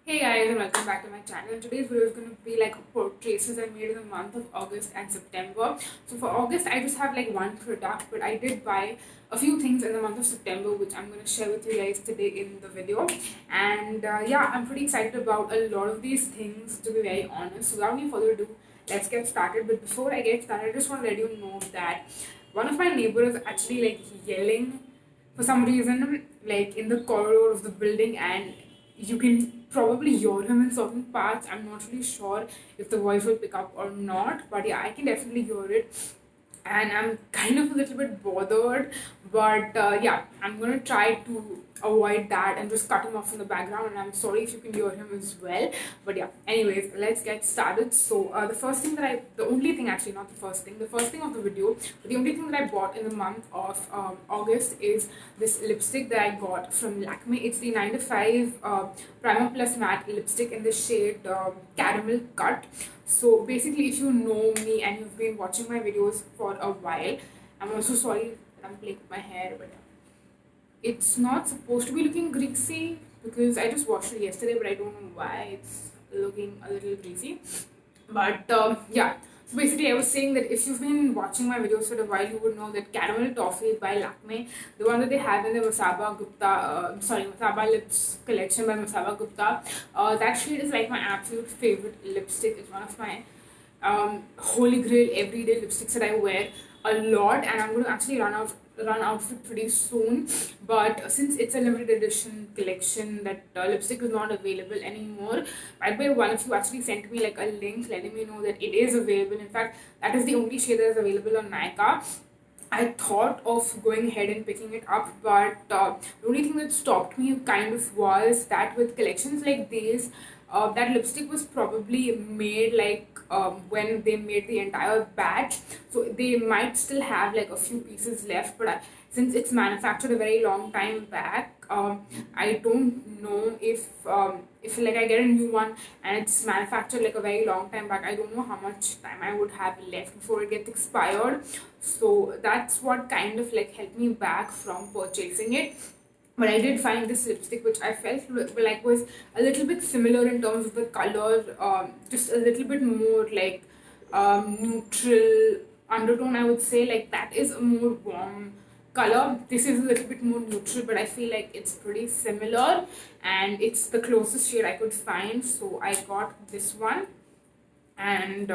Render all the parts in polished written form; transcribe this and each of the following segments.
Hey guys, and welcome back to my channel. Today's video is going to be like purchases I made in the month of August and September. So for August I just have like one product, but I did buy a few things in the month of September which I'm going to share with you guys today in the video. And yeah, I'm pretty excited about a lot of these things, to be very honest. So without any further ado, let's get started. But before I get started, I just want to let you know that one of my neighbors actually like yelling for some reason, like in the corridor of the building, and you can probably hear him in certain parts. I'm not really sure if the voice will pick up or not, but yeah, I can definitely hear it, and I'm kind of a little bit bothered. But yeah, I'm gonna try to avoid that and just cut him off in the background. And I'm sorry if you can hear him as well. But yeah, anyways, let's get started. So the only thing actually, not the first thing of the video, but the only thing that I bought in the month of August is this lipstick that I got from Lakme. It's the 9 to 5 Primer Plus Matte lipstick in the shade Caramel Cut. So basically, if you know me and you've been watching my videos for a while, I'm also sorry that I'm playing with my hair, but it's not supposed to be looking greasy because I just washed it yesterday, but I don't know why it's looking a little greasy. But yeah, so basically, I was saying that if you've been watching my videos for a while, you would know that Caramel Toffee by Lakme, the one that they have in the Masaba Lips collection by Masaba Gupta, that shade is like my absolute favorite lipstick. It's one of my holy grail everyday lipsticks that I wear a lot, and I'm going to actually run out of it pretty soon. But since it's a limited edition collection, that lipstick is not available anymore. By the way, one of you actually sent me like a link letting me know that it is available. In fact, that is the only shade that is available on Nykaa. I thought of going ahead and picking it up, but the only thing that stopped me kind of was that with collections like these, that lipstick was probably made like when they made the entire batch, so they might still have like a few pieces left. But since it's manufactured a very long time back, I don't know if like I get a new one and it's manufactured like a very long time back, I don't know how much time I would have left before it gets expired. So that's what kind of like held me back from purchasing it. But I did find this lipstick which I felt like was a little bit similar in terms of the color, just a little bit more like neutral undertone, I would say. Like that is a more warm color, this is a little bit more neutral, but I feel like it's pretty similar and it's the closest shade I could find. So I got this one, and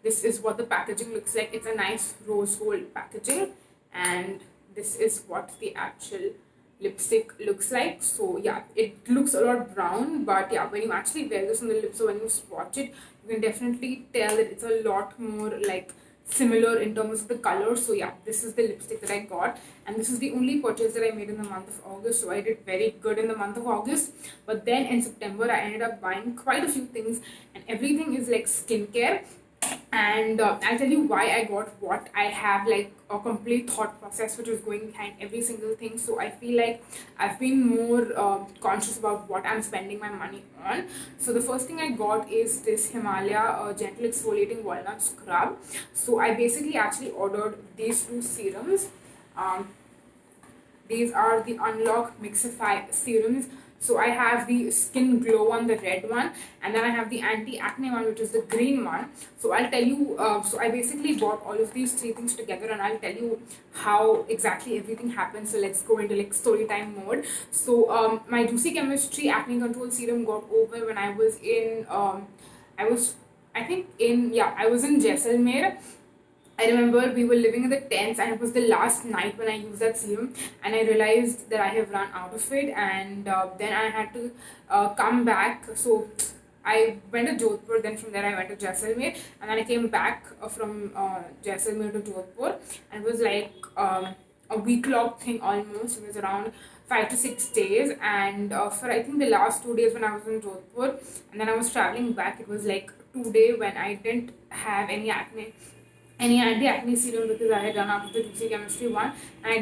this is what the packaging looks like. It's a nice rose gold packaging, and this is what the actual lipstick looks like. So yeah, it looks a lot brown, but yeah, when you actually wear this on the lips, so when you swatch it, you can definitely tell that it's a lot more like similar in terms of the color. So yeah, this is the lipstick that I got, and this is the only purchase that I made in the month of August. So I did very good in the month of August. But then in September I ended up buying quite a few things, and everything is like skincare. And I'll tell you why I got what. I have like a complete thought process which is going behind every single thing. So I feel like I've been more conscious about what I'm spending my money on. So the first thing I got is this Himalaya gentle exfoliating walnut scrub. So I basically actually ordered these two serums. These are the Unloc Mixify serums. So I have the Skin Glow one, the red one, and then I have the anti-acne one, which is the green one. So I'll tell you, so I basically bought all of these three things together, and I'll tell you how exactly everything happened. So let's go into like story time mode. So my Juicy Chemistry Acne Control Serum got over when I was in, I was in Jaisalmer. I remember we were living in the tents, and it was the last night when I used that serum, and I realized that I have run out of it, and then I had to come back. So I went to Jodhpur, then from there I went to Jaisalmer, and then I came back from Jaisalmer to Jodhpur, and it was like a week-long thing almost. It was around 5 to 6 days, and for I think the last 2 days when I was in Jodhpur, and then I was traveling back, it was like 2 day when I didn't have any anti-acne serum because I had run out of the Juicy Chemistry one, and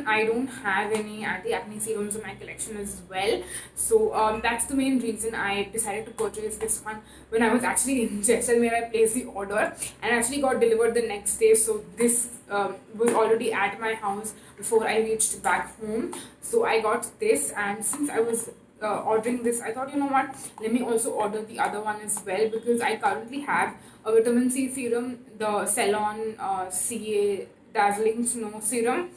I don't have any anti-acne serums in my collection as well. So that's the main reason I decided to purchase this one. When I was actually in Jaisalmer, I placed the order and actually got delivered the next day. So this was already at my house before I reached back home. So I got this, and since I was ordering this, I thought, you know what, let me also order the other one as well, because I currently have a vitamin C serum, the Ceylon CA Dazzling Snow Serum.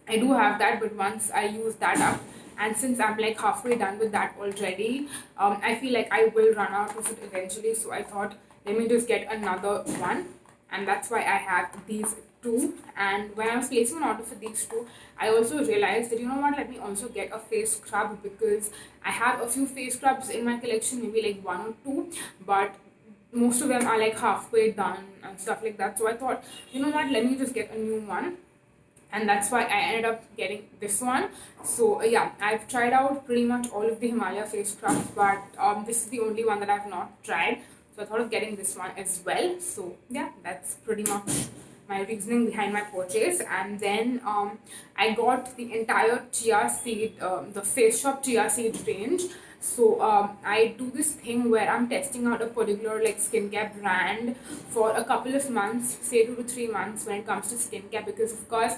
I do have that, but once I use that up, and since I'm like halfway done with that already, I feel like I will run out of it eventually. So I thought, let me just get another one, and that's why I have these two. And when I was placing an order for these two, I also realized that, you know what, let me also get a face scrub, because I have a few face scrubs in my collection, maybe like one or two, but most of them are like halfway done and stuff like that. So I thought, you know what, let me just get a new one, and that's why I ended up getting this one. So yeah, I've tried out pretty much all of the Himalaya face scrubs, but this is the only one that I've not tried, so I thought of getting this one as well. So yeah, that's pretty much my reasoning behind my purchase. And then I got the entire chia seed, the Face Shop chia seed range. So I do this thing where I'm testing out a particular like skincare brand for a couple of months, say 2 to 3 months, when it comes to skincare, because of course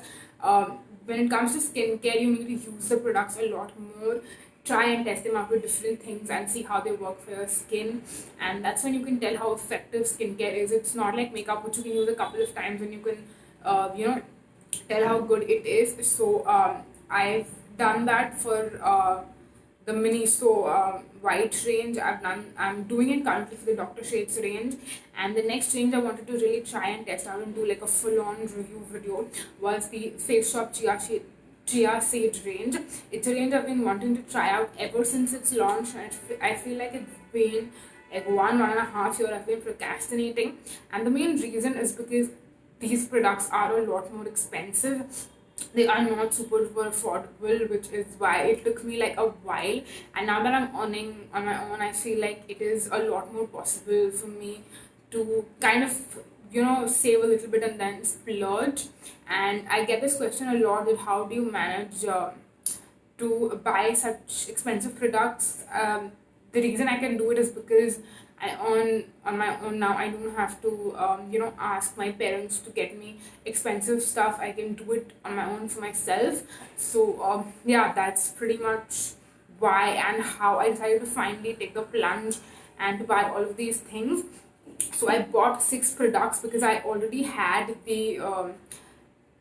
when it comes to skincare, you need to use the products a lot more, try and test them out with different things and see how they work for your skin. And that's when you can tell how effective skincare is. It's not like makeup, which you can use a couple of times and you can tell how good it is. So I've done that for the Miniso white range. I'm doing it currently for the Dr. Shades range, and the next range I wanted to really try and test out and do like a full-on review video was the Face Shop Chia Seed range. It's a range I've been wanting to try out ever since its launch, and I feel like it's been like 1.5 years I've been procrastinating, and the main reason is because these products are a lot more expensive. They are not super affordable, which is why it took me like a while. And now that I'm earning on my own, I feel like it is a lot more possible for me to kind of save a little bit and then splurge. And I get this question a lot, that how do you manage to buy such expensive products? The reason I can do it is because I earn on my own now. I don't have to ask my parents to get me expensive stuff. I can do it on my own for myself. So yeah, that's pretty much why and how I decided to finally take the plunge and to buy all of these things. So I bought 6 products because I already had the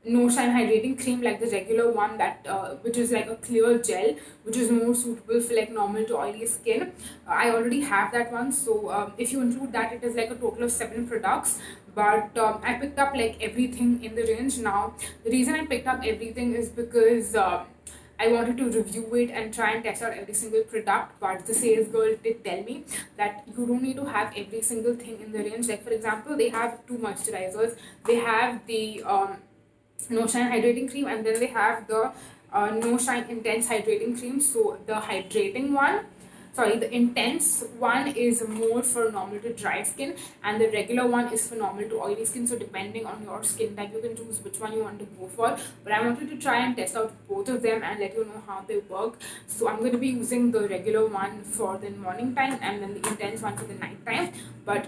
no shine hydrating cream, like the regular one, that which is like a clear gel, which is more suitable for like normal to oily skin. I already have that one, so if you include that, it is like a total of 7 products. But I picked up like everything in the range. Now the reason I picked up everything is because I wanted to review it and try and test out every single product, but the sales girl did tell me that you don't need to have every single thing in the range. Like for example, they have 2 moisturizers. They have the no shine hydrating cream, and then they have the no shine intense hydrating cream. So the the intense one is more for normal to dry skin, and the regular one is for normal to oily skin. So depending on your skin type, you can choose which one you want to go for. But I wanted to try and test out both of them and let you know how they work. So I'm going to be using the regular one for the morning time and then the intense one for the night time. But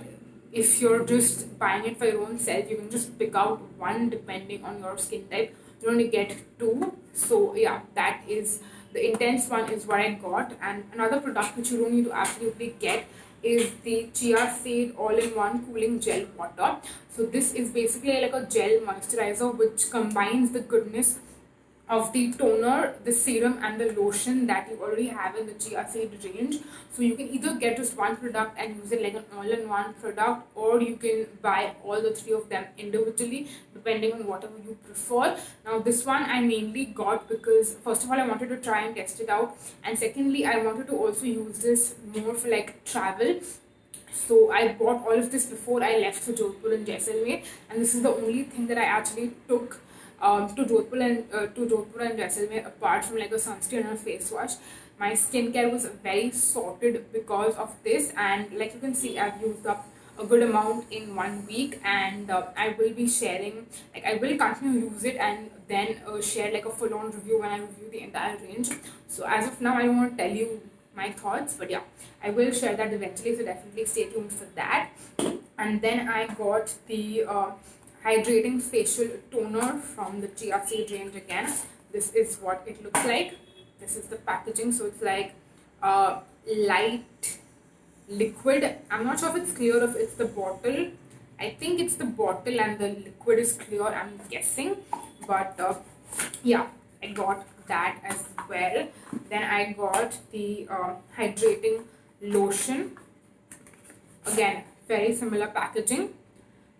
if you're just buying it for your own self, you can just pick out one depending on your skin type. You only get 2. So yeah, that is the intense one is what I got. And another product which you don't need to absolutely get is the Chia Seed All-in-One Cooling Gel Water. So this is basically like a gel moisturizer which combines the goodness of the toner, the serum and the lotion that you already have in the chia seed range. So you can either get just one product and use it like an all-in-one product, or you can buy all the 3 of them individually depending on whatever you prefer. Now this one I mainly got because first of all I wanted to try and test it out, and secondly I wanted to also use this more for like travel. So I bought all of this before I left for Jodhpur and Jaisalmer, and this is the only thing that I actually took to Jodhpur and Jaisalmer, apart from like a sunscreen and a face wash. My skincare was very sorted because of this, and like you can see, I've used up a good amount in 1 week, and I will be sharing, like I will continue to use it and then share like a full-on review when I review the entire range. So as of now, I don't want to tell you my thoughts, but yeah, I will share that eventually, so definitely stay tuned for that. And then I got the hydrating facial toner from the chia seed range again. This is what it looks like. This is the packaging. So it's like light liquid. I'm not sure if it's clear, if it's the bottle. I think it's the bottle and the liquid is clear, I'm guessing. But yeah, I got that as well. Then I got the hydrating lotion. Again, very similar packaging,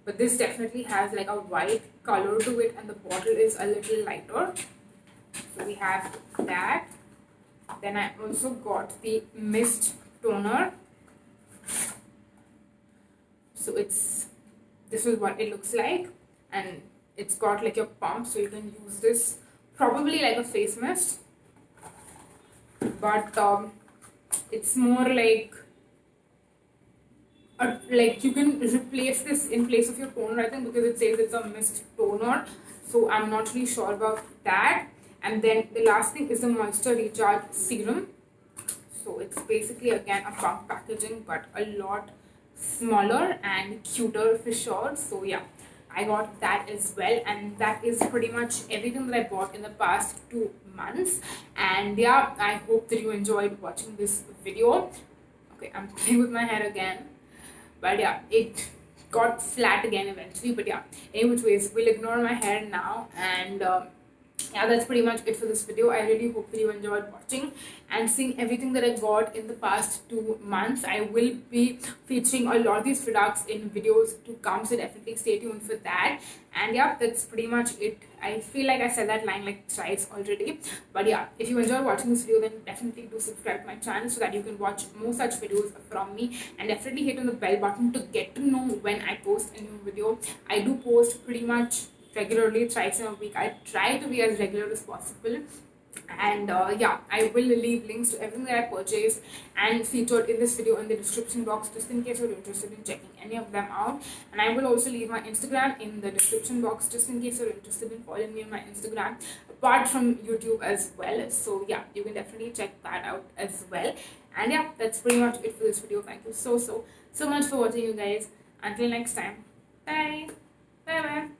but this definitely has like a white color to it and the bottle is a little lighter. So we have that. Then I also got the mist toner. So this is what it looks like, and it's got like your pump, so you can use this probably like a face mist, but it's more like like you can replace this in place of your toner, I think, because it says it's a mist toner. So I'm not really sure about that. And then the last thing is the moisture recharge serum. So it's basically again a pump packaging, but a lot smaller and cuter for sure. So yeah, I got that as well, and that is pretty much everything that I bought in the past 2 months. And yeah, I hope that you enjoyed watching this video. Okay, I'm playing with my hair again, but yeah, it got flat again eventually. But yeah, anyways, we'll ignore my hair now. And yeah, that's pretty much it for this video. I really hope that you enjoyed watching and seeing everything that I got in the past 2 months. I will be featuring a lot of these products in videos to come, so definitely stay tuned for that. And yeah, that's pretty much it. I feel like I said that line like twice already, but yeah, if you enjoyed watching this video, then definitely do subscribe to my channel so that you can watch more such videos from me, and definitely hit on the bell button to get to know when I post a new video. I do post pretty much regularly, thrice in a week. I try to be as regular as possible. And yeah, I will leave links to everything that I purchased and featured in this video in the description box, just in case you're interested in checking any of them out. And I will also leave my Instagram in the description box, just in case you're interested in following me on my Instagram apart from YouTube as well. So yeah, you can definitely check that out as well. And yeah, that's pretty much it for this video. Thank you so much for watching, you guys. Until next time, bye bye.